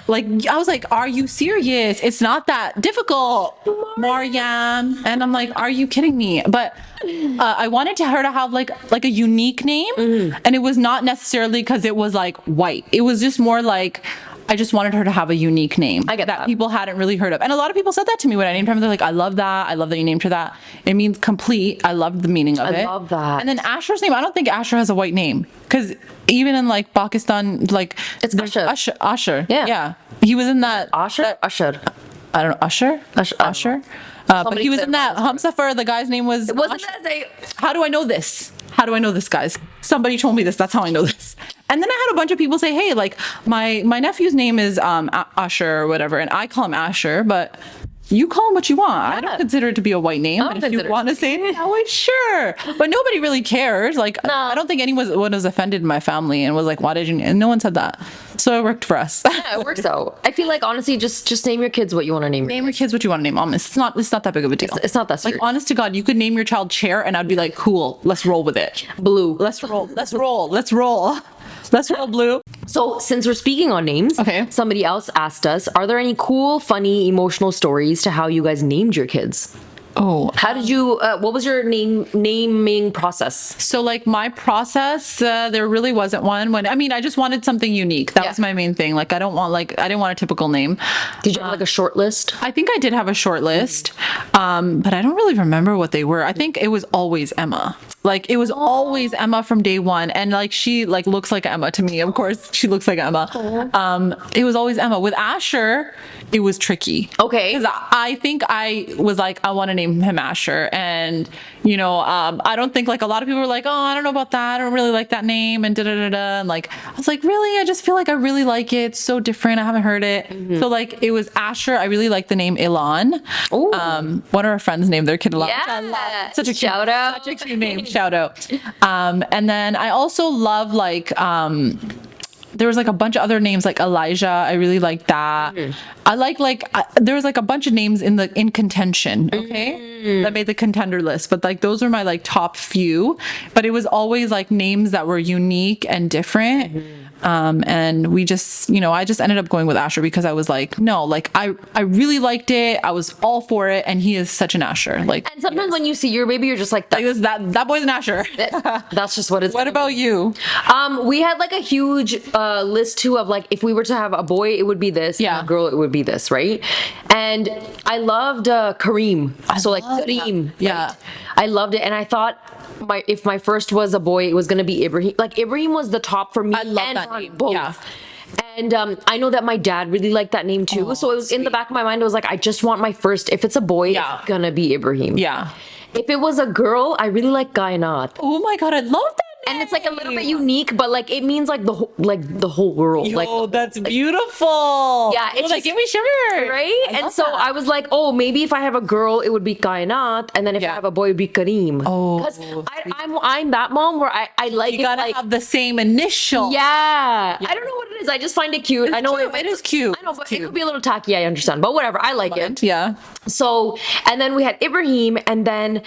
like I was like, are you serious? It's not that difficult, Mariam. And I'm like, are you kidding me? But I wanted her to have like a unique name, and it was not necessarily because it was like white. It was just more like, I just wanted her to have a unique name. I get that. People hadn't really heard of. And a lot of people said that to me when I named her. They're like, I love that. I love that you named her that. It means complete. I loved the meaning of it. I love that. And then Asher's name, I don't think Asher has a white name. Because even in like Pakistan, like It's Asher. Asher. Yeah. Yeah. He was in that. Usher? Usher. I don't know. Usher? Usher, I don't Usher? know. But Somebody he was said in that. Hamsafar, the guy's name was. Wasn't Usher. that a... How do I know this? How do I know this, guys? Somebody told me this. That's how I know this. And then I had a bunch of people say, hey, like my nephew's name is Asher or whatever, and I call him Asher, but you call him what you want. I don't consider it to be a white name. I don't But if you consider it want to say it that way, sure. But nobody really cares. Like, No. I don't think anyone was offended in my family and was like, why did you? And no one said that. So it worked for us. Yeah, it works out. I feel like honestly, just name your kids what you want to name. Name your kids what you want to name them. It's not that big of a deal. It's not that Like, serious. honest to God, you could name your child Chair and I'd be like, cool, let's roll with it. Blue. Let's roll. Let's roll. Let's roll. Let's roll, Blue. So since we're speaking on names, Okay. somebody else asked us, are there any cool, funny, emotional stories to how you guys named your kids? Oh, How did you, what was your naming process? so like my process, there really wasn't one. I just wanted something unique. That Yeah. was my main thing. Like I didn't want a typical name. Did you have like a short list? I think I did have a short list, but I don't really remember what they were. I think it was always Emma. Like it was always Emma from day one, and like she like looks like Emma to me. Of course, she looks like Emma. It was always Emma. With Asher, it was tricky. Okay. Because I think I was like, I want to name him Asher, and I don't think like a lot of people were like, oh, I don't know about that. I don't really like that name, and da da da da. And like I was like, really? I just feel like I really like it. It's so different. I haven't heard it. So like it was Asher. I really like the name Ilan. Ooh. One of our friends named their kid Ilan. Yeah. Such a cute, Shout out. such a cute name. Shout out. And then I also love like there was like a bunch of other names like Elijah. I really like that. I like there was like a bunch of names in contention. Okay, that made the contender list. But like those were my like top few. But it was always like names that were unique and different. And we just, I just ended up going with Asher because I was like, no, like I really liked it. I was all for it. And he is such an Asher. Like, And sometimes when you see your baby, you're just like, that boy's an Asher. that's just what it's. What about you? We had like a huge list too of like, if we were to have a boy, it would be this. Yeah. And a girl, it would be this, right? And I loved Kareem. So like Kareem. Yeah. Right? I loved it. And I thought if my first was a boy, it was going to be Ibrahim. Like Ibrahim was the top for me. I love and that for name. both. Yeah. And so I know that my dad really liked that name too. So it was in the back of my mind. I was like, I just want my first. If it's a boy, it's gonna be Ibrahim. Yeah. If it was a girl, I really like Kainat. Oh my God, I love that name. And it's like a little bit unique, but like it means like the whole world. Yo, like that's beautiful. Yeah, it's like, just- give me sugar. right? I And love so that. I was like, oh, maybe if I have a girl, it would be Kainat, and then if I have a boy, it would be Kareem. Oh, because I'm that mom where I like You it, gotta like, have the same initial. yeah. I don't know what it is. I just find it cute. I know cute. It is cute. I know, It's but cute. it could be a little tacky. I understand, but whatever. I like it. Yeah. So, and then we had Ibrahim, and then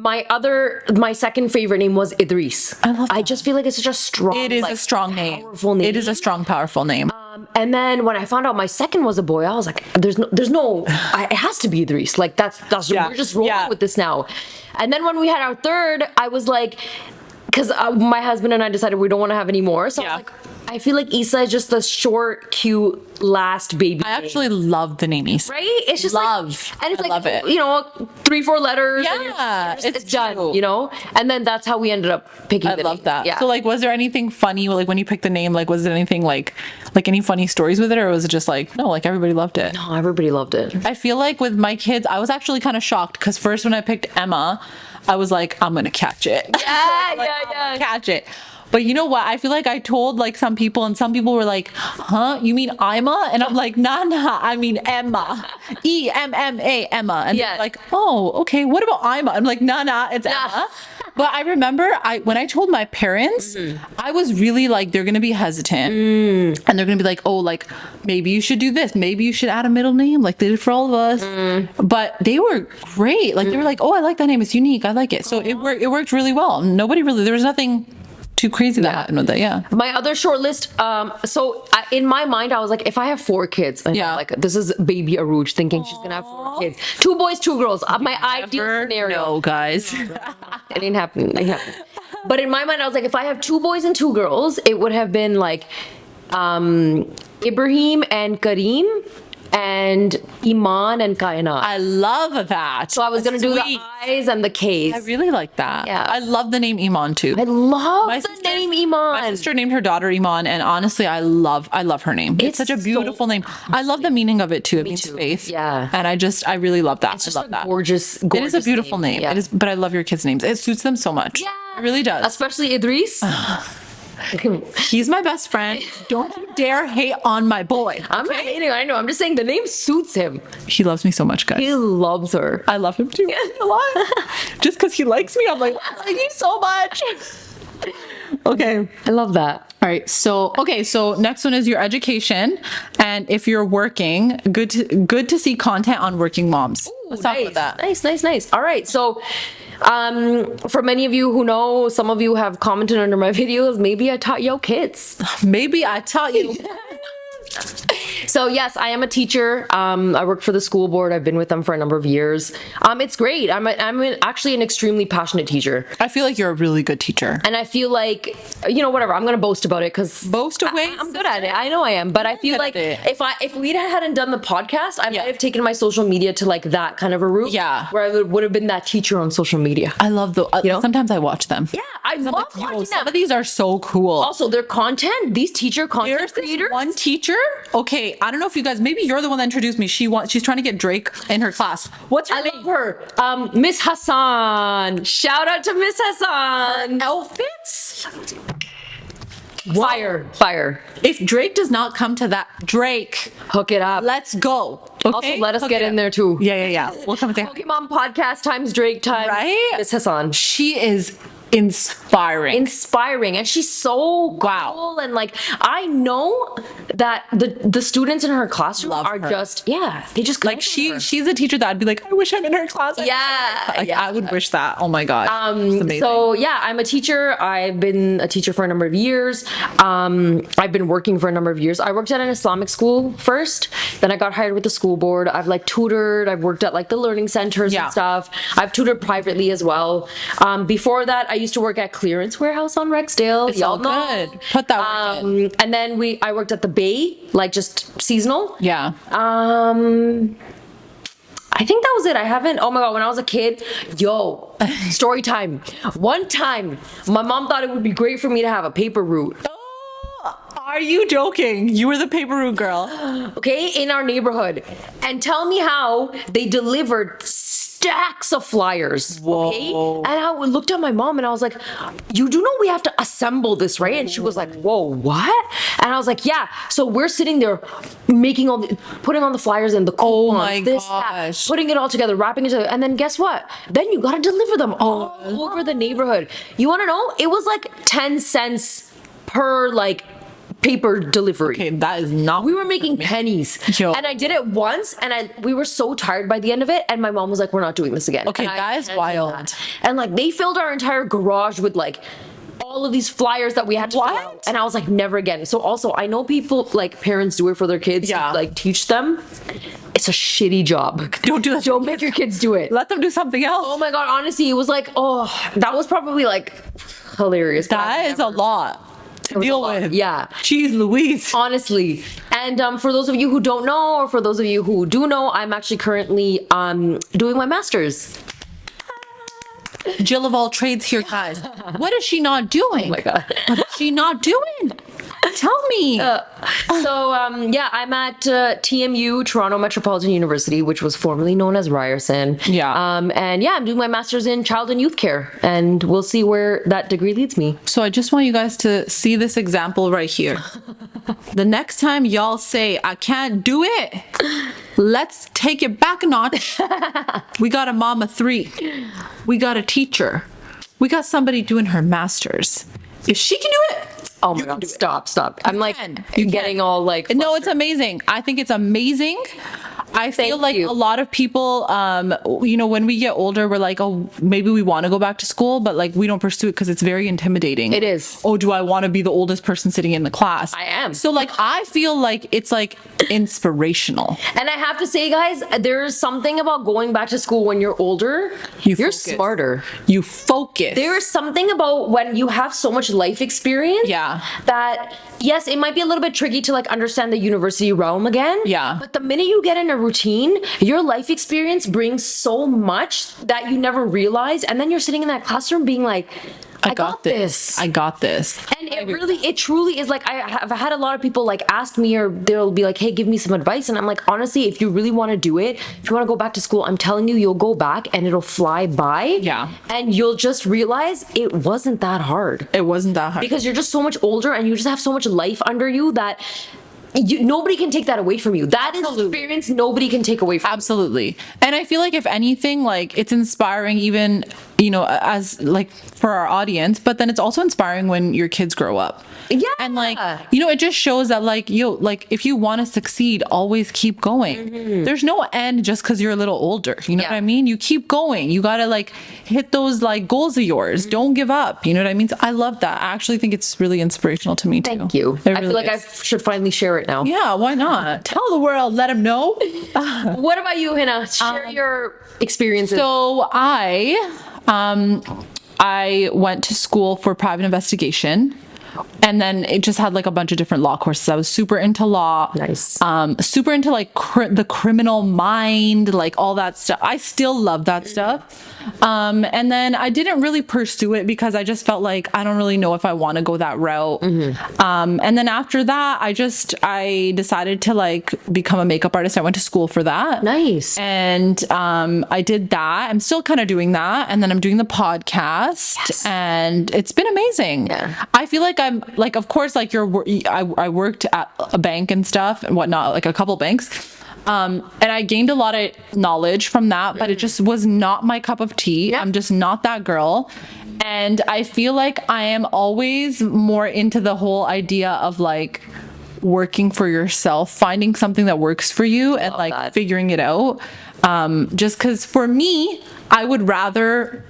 my second favorite name was Idris. I love I that. just feel like it's such a strong. It is like, a strong name. powerful name. It is a strong, powerful name. And then when I found out my second was a boy, I was like, it has to be Idris. Like that's Yeah. we're just rolling Yeah. with this now. And then when we had our third, I was like, because my husband and I decided we don't want to have any more. So I Yeah. was like, I feel like Issa is just the short, cute last baby. I actually love the name Issa. Right? It's just Love. like, and it's I like, love it. 3-4 letters. and Yeah, it's it's done, cute. And then that's how we ended up picking I the love name. that. Yeah. So like, was there anything funny, like when you picked the name, like was it anything like any funny stories with it, or was it just like, no, like everybody loved it? No, everybody loved it. I feel like with my kids, I was actually kind of shocked because first when I picked Emma, I was like, I'm gonna catch it. Yeah, Like, yeah, I'm gonna yeah. catch it. But you know what? I feel like I told like some people, and some people were like, huh? You mean Ima? And I'm like, nah, I mean Emma. Emma, Emma. And Yeah. they're like, oh, okay, what about Ima? I'm like, nah, it's Emma. But I remember when I told my parents, I was really like, they're gonna be hesitant. And they're gonna be like, oh, like maybe you should do this. Maybe you should add a middle name like they did for all of us. But they were great. Like they were like, oh, I like that name. It's unique. I like it. So it worked really well. There was nothing too crazy that happened with it. Yeah. My other short list. In my mind, I was like, if I have 4 kids, and Yeah. like this is baby Aruj thinking she's gonna have 4 kids, 2 boys, 2 girls. My ideal scenario. No, guys. It ain't happening. It ain't happening. But in my mind, I was like, if I have 2 boys and 2 girls, it would have been like Ibrahim and Kareem and Iman and Kainat. I love that. So I was gonna do the Sweet. eyes and the K's. I really like that. Yeah. I love the name Iman too. I love My the sister- name Iman. My sister named her daughter Iman, and honestly, I love her name. It's such a so- beautiful name. I love the meaning of it too. It means too. faith. Yeah. And I really love that. It's I just love a that. gorgeous, It is a beautiful name. Yeah. It is, but I love your kids' names. It suits them so much. Yeah. It really does. Especially Idris. He's my best friend. Don't you dare hate on my boy. I'm not hating. I know. I'm just saying the name suits him. He loves me so much, guys. He loves her. I love him too a lot. Just because he likes me, I'm like, I like you so much. Okay. I love that. All right. So next one is your education, and if you're working, good to see content on working moms. Let's talk about that. Nice. All right. So, for many of you who know, some of you have commented under my videos. Maybe I taught your kids. Maybe I taught you. So yes, I am a teacher. I work for the school board. I've been with them for a number of years. It's great. I'm actually an extremely passionate teacher, I feel like you're a really good teacher. and I feel like whatever. I'm gonna boast about it because Boast away. I'm good at it. I know I am, but I feel good like at it. if we hadn't done the podcast, I Yeah. might have taken my social media to like that kind of a route. Yeah. where I would have been that teacher on social media. I love know? sometimes I watch them. Yeah, I love Like, yo, watching some them. of these are so cool. Also, their content, these teacher content There's this creators. one teacher. Okay, I don't know if you guys. Maybe you're the one that introduced me. She's trying to get Drake in her class. What's her I name? love her. Miss Hassan. Shout out to Miss Hassan. Outfits. Fire. If Drake does not come to that, Drake, Hook it up. let's go. Okay? Also, let us Hook get it in up. there too. Yeah. We'll come and say hi. Pokemon podcast times Drake times Right? Miss Hassan. She is inspiring. And she's so cool. And like, I know that the students in her classroom Love are her. just, they just Like connect with her. she's a teacher that I'd be like, I wish I'm in her class. I would wish that. Oh my god. It's amazing. So yeah, I'm a teacher. I've been a teacher for a number of years. I've been working for a number of years. I worked at an Islamic school first, then I got hired with the school board. I've like tutored. I've worked at like the learning centers and stuff. I've tutored privately as well. Before that, I used to work at Clearance Warehouse on Rexdale. It's all good. Put that work in. And then I worked at the Bay, like just seasonal. Yeah. I think that was it. I haven't. Oh my god, when I was a kid, story time. One time, my mom thought it would be great for me to have a paper route. Are you joking? You were the paper route girl. Okay, in our neighborhood, and tell me how they delivered stacks of flyers. Whoa. Okay, and I looked at my mom and I was like, "You do know we have to assemble this, right?" And she was like, "Whoa, what?" And I was like, "Yeah." So we're sitting there putting all the flyers in the coupons, my this, gosh. that, putting it all together, wrapping it together, and then guess what? Then you gotta deliver them all over the neighborhood. You want to know? It was like 10 cents per like paper delivery. Okay, that is not. We were making pennies. Yo. And I did it once and we were so tired by the end of it. And my mom was like, we're not doing this again. Okay, And I that is canceled wild. that. And like they filled our entire garage with like all of these flyers that we had to fill out. And I was like, never again. So also I know people like parents do it for their kids to like teach them. It's a shitty job. Don't do that. Don't make your kids do it. Let them do something else. Oh my god, honestly, it was like, that was probably like hilarious. That is a lot to deal with. Yeah. Jeez Louise. Honestly. And for those of you who don't know, or for those of you who do know, I'm actually currently doing my master's. Jill of all trades here, guys. What is she not doing? Oh my god. What is she not doing? Tell me. I'm at TMU, Toronto Metropolitan University, which was formerly known as Ryerson. Yeah. I'm doing my master's in child and youth care, and we'll see where that degree leads me. So I just want you guys to see this example right here. The next time y'all say, I can't do it, let's take it back a notch. We got a mama 3. We got a teacher. We got somebody doing her master's. If she can do it, Oh my god, stop. I'm like getting all like no, flustered. it's amazing. I think it's amazing. I feel like a lot of people, when we get older, we're like, oh, maybe we want to go back to school, but like we don't pursue it because it's very intimidating. It is. Oh, do I want to be the oldest person sitting in the class? I am. So like, I feel like it's like inspirational. And I have to say, guys, there's something about going back to school when you're older. You're focus. smarter. You focus. There is something about when you have so much life experience. Yeah. That, yes, it might be a little bit tricky to like understand the university realm again. Yeah. But the minute you get in a routine, your life experience brings so much that you never realize. And then you're sitting in that classroom being like, I got this. I got this. And it truly is like, I've had a lot of people like ask me, or they'll be like, hey, give me some advice. And I'm like, honestly, if you really want to do it, if you want to go back to school, I'm telling you, you'll go back and it'll fly by. Yeah. And you'll just realize it wasn't that hard. It wasn't that hard. Because you're just so much older and you just have so much life under you that nobody can take that away from you. That is experience nobody can take away from you. Absolutely. And I feel like if anything, like it's inspiring even, as like for our audience, but then it's also inspiring when your kids grow up. Yeah. And like, it just shows that like, if you want to succeed, always keep going. Mm-hmm. There's no end just because you're a little older. You know what I mean? You keep going. You got to like hit those like goals of yours. Mm-hmm. Don't give up. You know what I mean? So I love that. I actually think it's really inspirational to me too. Thank you. It I feel really like is. I should finally share it now. Yeah, why not? Tell the world, let them know. What about you, Hina? Share your experiences. So I went to school for private investigation, and then it just had like a bunch of different law courses. I was super into law. Nice. Super into like the criminal mind, like all that stuff. I still love that stuff. And then I didn't really pursue it because I just felt like I don't really know if I want to go that route. And then after that, I decided to like become a makeup artist. I went to school for that. Nice. And I did that. I'm still kind of doing that. And then I'm doing the podcast, and it's been amazing. Yeah. I feel like I'm like, of course, like I worked at a bank and stuff and whatnot, like a couple banks. And I gained a lot of knowledge from that, but it just was not my cup of tea. Yeah. I'm just not that girl. And I feel like I am always more into the whole idea of like working for yourself, finding something that works for you and like that. figuring it out. Just because for me, I would rather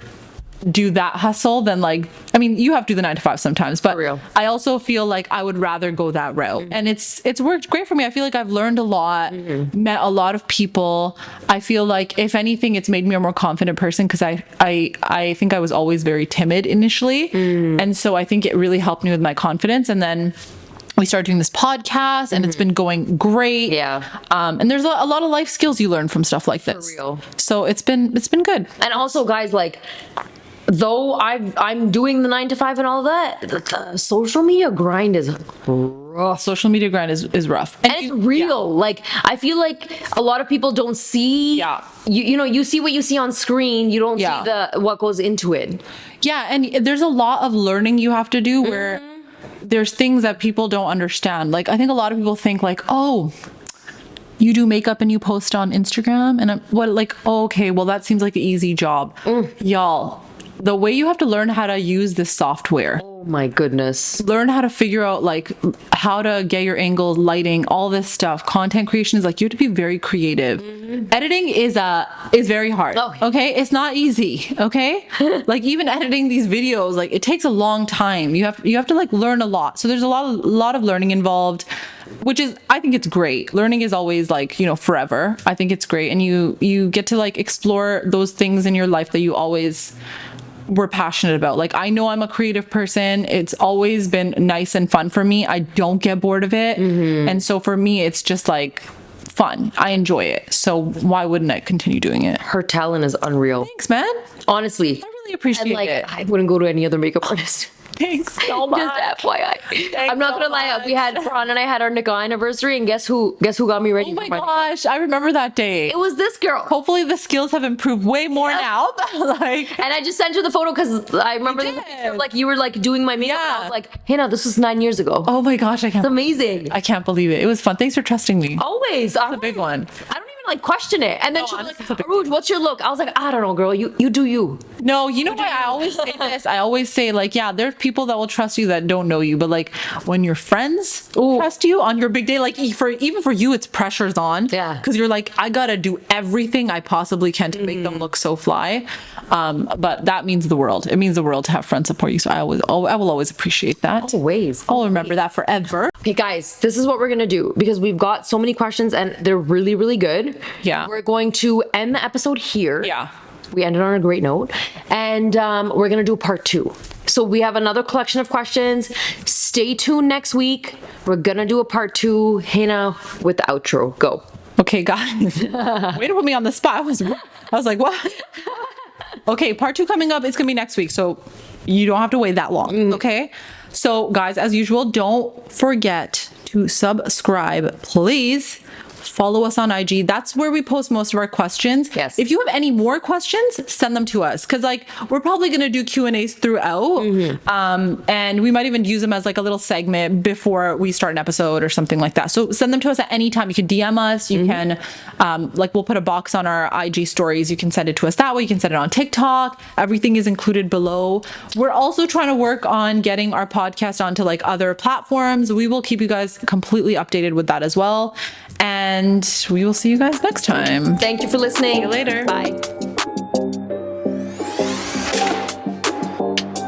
do that hustle than like, I mean, you have to do the 9 to 5 sometimes, but For real. I also feel like I would rather go that route. And it's worked great for me. I feel like I've learned a lot, met a lot of people. I feel like if anything, it's made me a more confident person because I think I was always very timid initially. And so I think it really helped me with my confidence. And then we started doing this podcast and it's been going great. Yeah. And there's a lot of life skills you learn from stuff like this. real. So it's been good. And also, guys, like, though I'm doing the 9 to 5 and all that, the social media grind is rough. Social media grind is rough. And it's real. Like, I feel like a lot of people don't see. Yeah. You know, you see what you see on screen. You don't Yeah. see what goes into it. Yeah, and there's a lot of learning you have to do where there's things that people don't understand. Like, I think a lot of people think like, oh, you do makeup and you post on Instagram, and oh, okay, well, that seems like an easy job. Y'all, the way you have to learn how to use this software, Oh my goodness. learn how to figure out like how to get your angles, lighting, all this stuff. Content creation is like, you have to be very creative. Editing is very hard. Oh. Okay, it's not easy. Okay, like even editing these videos, like it takes a long time. You have to like learn a lot. So there's a lot of learning involved, which is, I think it's great. Learning is always like, you know, forever. I think it's great, and you get to like explore those things in your life that you always were passionate about. Like, I know I'm a creative person. It's always been nice and fun for me. I don't get bored of it. And so for me, it's just like fun. I enjoy it. So why wouldn't I continue doing it? Her talent is unreal. Thanks, man. Honestly. I really appreciate And like, it. I wouldn't go to any other makeup artist. Thanks so much. Just FYI. I'm not so gonna lie. much. We had Farhan and I had our nikah anniversary, and guess who got me ready Oh my for my gosh, I remember that day. It was this girl. Hopefully the skills have improved way more now. Like, And I just sent her the photo because I remember the picture, like you were like doing my makeup. And I Yeah. was like, Hina, this was 9 years ago. oh my gosh, It's amazing. I can't believe it. It was fun. Thanks for trusting me. Always. That's a big one. I don't even like question it. And then she was honestly, like, it's a big Aruj, what's your look? I was like, I don't know, girl. You do you. No, you know what? I always say this. I always say, like, yeah, there's people that will trust you that don't know you, but like when your friends trust you on your big day, like even for you, it's pressure's on. Yeah. Because you're like, I gotta do everything I possibly can to make them look so fly. But that means the world. It means the world to have friends support you. So I will always appreciate that. Always. I'll remember that forever. Okay, guys, this is what we're gonna do because we've got so many questions and they're really, really good. Yeah. We're going to end the episode here. Yeah. We ended on a great note. And we're gonna do a part 2. So we have another collection of questions. Stay tuned next week. We're gonna do a part 2. Hina with the outro. Go. Okay, guys. Way to put me on the spot. I was like, what? Okay, part 2 coming up. It's gonna be next week, so you don't have to wait that long. Okay. So, guys, as usual, don't forget to subscribe, please. Follow us on IG. That's where we post most of our questions. Yes. If you have any more questions, send them to us because like we're probably gonna do Q&As throughout, and we might even use them as like a little segment before we start an episode or something like that. So send them to us at any time. You can DM us. You can like we'll put a box on our IG stories. You can send it to us that way. You can send it on TikTok. Everything is included below. We're also trying to work on getting our podcast onto like other platforms. We will keep you guys completely updated with that as well. And we will see you guys next time. Thank you for listening. See you later. Bye.